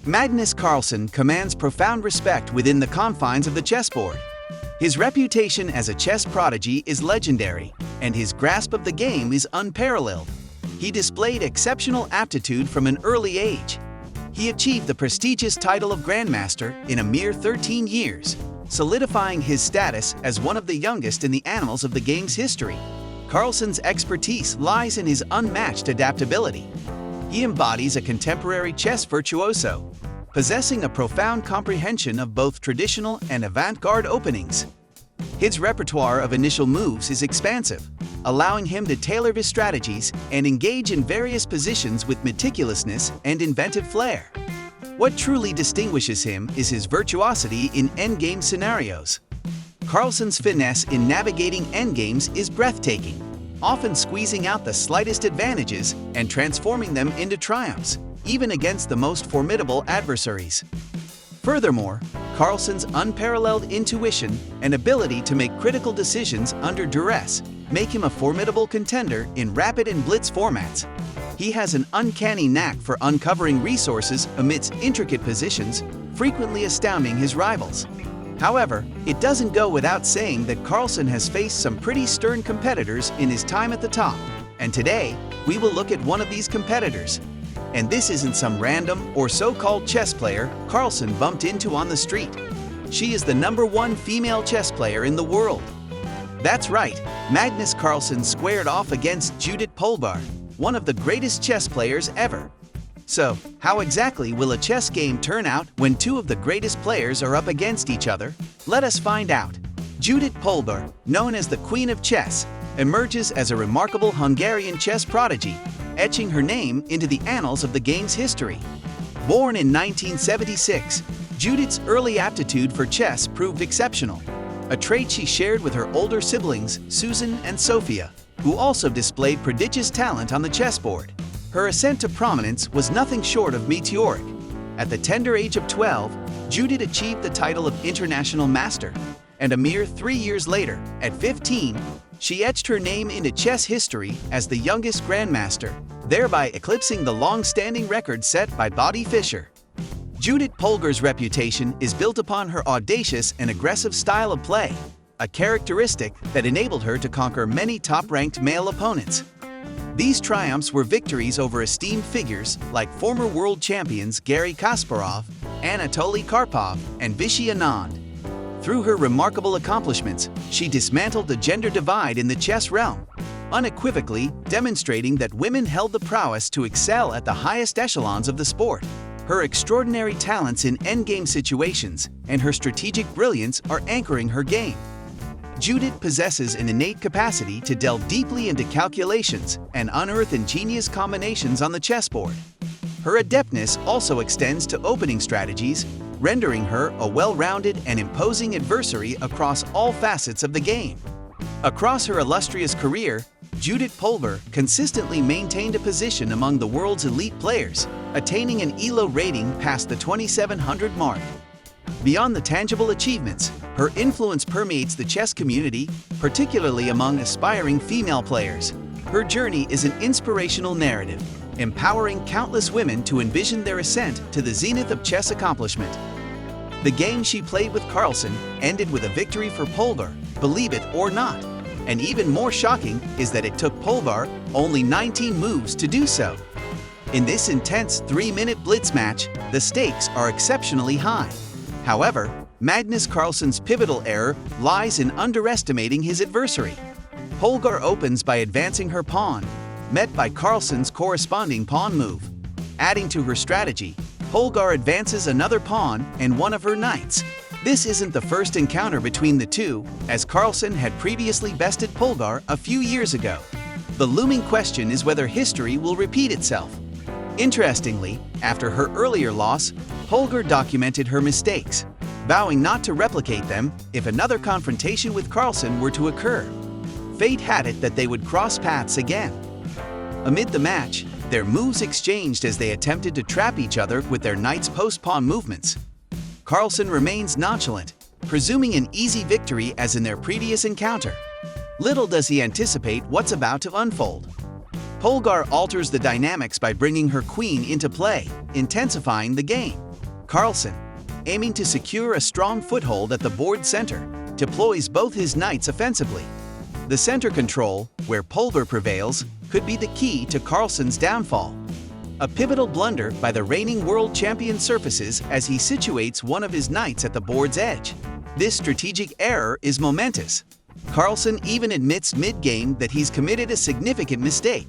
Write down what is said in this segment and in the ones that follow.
Magnus Carlsen commands profound respect within the confines of the chessboard. His reputation as a chess prodigy is legendary, and his grasp of the game is unparalleled. He displayed exceptional aptitude from an early age. He achieved the prestigious title of Grandmaster in a mere 13 years, solidifying his status as one of the youngest in the annals of the game's history. Carlsen's expertise lies in his unmatched adaptability. He embodies a contemporary chess virtuoso, possessing a profound comprehension of both traditional and avant-garde openings. His repertoire of initial moves is expansive, allowing him to tailor his strategies and engage in various positions with meticulousness and inventive flair. What truly distinguishes him is his virtuosity in endgame scenarios. Carlsen's finesse in navigating endgames is breathtaking, often squeezing out the slightest advantages and transforming them into triumphs, even against the most formidable adversaries. Furthermore, Carlsen's unparalleled intuition and ability to make critical decisions under duress make him a formidable contender in rapid and blitz formats. He has an uncanny knack for uncovering resources amidst intricate positions, frequently astounding his rivals. However, it doesn't go without saying that Carlsen has faced some pretty stern competitors in his time at the top, and today, we will look at one of these competitors. And this isn't some random or so-called chess player Carlsen bumped into on the street. She is the #1 female chess player in the world. That's right, Magnus Carlsen squared off against Judith Polgar, one of the greatest chess players ever. So, how exactly will a chess game turn out when two of the greatest players are up against each other? Let us find out. Judith Polgar, known as the Queen of Chess, emerges as a remarkable Hungarian chess prodigy, etching her name into the annals of the game's history. Born in 1976, Judith's early aptitude for chess proved exceptional, a trait she shared with her older siblings, Susan and Sophia, who also displayed prodigious talent on the chessboard. Her ascent to prominence was nothing short of meteoric. At the tender age of 12, Judith achieved the title of International Master, and a mere 3 years later, at 15, she etched her name into chess history as the youngest Grandmaster, thereby eclipsing the long-standing record set by Bobby Fischer. Judith Polgar's reputation is built upon her audacious and aggressive style of play, a characteristic that enabled her to conquer many top-ranked male opponents. These triumphs were victories over esteemed figures like former world champions Garry Kasparov, Anatoly Karpov, and Vishy Anand. Through her remarkable accomplishments, she dismantled the gender divide in the chess realm, unequivocally demonstrating that women held the prowess to excel at the highest echelons of the sport. Her extraordinary talents in endgame situations and her strategic brilliance are anchoring her game. Judith possesses an innate capacity to delve deeply into calculations and unearth ingenious combinations on the chessboard. Her adeptness also extends to opening strategies, rendering her a well-rounded and imposing adversary across all facets of the game. Across her illustrious career, Judith Polgar consistently maintained a position among the world's elite players, attaining an ELO rating past the 2700 mark. Beyond the tangible achievements, her influence permeates the chess community, particularly among aspiring female players. Her journey is an inspirational narrative, empowering countless women to envision their ascent to the zenith of chess accomplishment. The game she played with Carlsen ended with a victory for Polgar, believe it or not. And even more shocking is that it took Polgar only 19 moves to do so. In this intense 3-minute blitz match, the stakes are exceptionally high. However, Magnus Carlsen's pivotal error lies in underestimating his adversary. Polgar opens by advancing her pawn, met by Carlsen's corresponding pawn move. Adding to her strategy, Polgar advances another pawn and one of her knights. This isn't the first encounter between the two, as Carlsen had previously bested Polgar a few years ago. The looming question is whether history will repeat itself. Interestingly, after her earlier loss, Polgar documented her mistakes, vowing not to replicate them if another confrontation with Carlsen were to occur. Fate had it that they would cross paths again. Amid the match, their moves exchanged as they attempted to trap each other with their knight's post-pawn movements. Carlsen remains nonchalant, presuming an easy victory as in their previous encounter. Little does he anticipate what's about to unfold. Polgar alters the dynamics by bringing her queen into play, intensifying the game. Carlsen, aiming to secure a strong foothold at the board center, deploys both his knights offensively. The center control, where Polgar prevails, could be the key to Carlsen's downfall. A pivotal blunder by the reigning world champion surfaces as he situates one of his knights at the board's edge. This strategic error is momentous. Carlsen even admits mid-game that he's committed a significant mistake.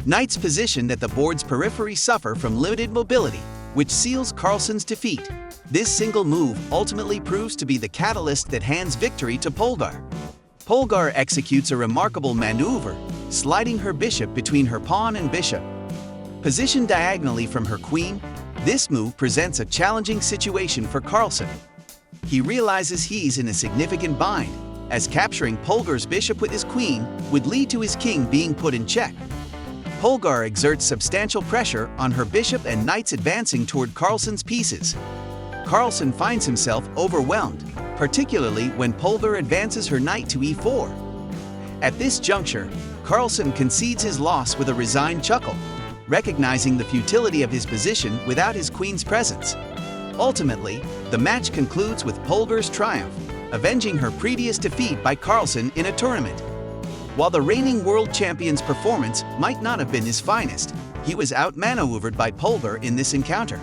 Knights positioned at the board's periphery suffer from limited mobility, which seals Carlsen's defeat. This single move ultimately proves to be the catalyst that hands victory to Polgar. Polgar executes a remarkable maneuver, sliding her bishop between her pawn and bishop. Positioned diagonally from her queen, this move presents a challenging situation for Carlsen. He realizes he's in a significant bind, as capturing Polgar's bishop with his queen would lead to his king being put in check. Polgar exerts substantial pressure on her bishop and knights advancing toward Carlsen's pieces. Carlsen finds himself overwhelmed, particularly when Polgar advances her knight to e4. At this juncture, Carlsen concedes his loss with a resigned chuckle, recognizing the futility of his position without his queen's presence. Ultimately, the match concludes with Polgar's triumph, avenging her previous defeat by Carlsen in a tournament. While the reigning world champion's performance might not have been his finest, he was outmaneuvered by Polgar in this encounter.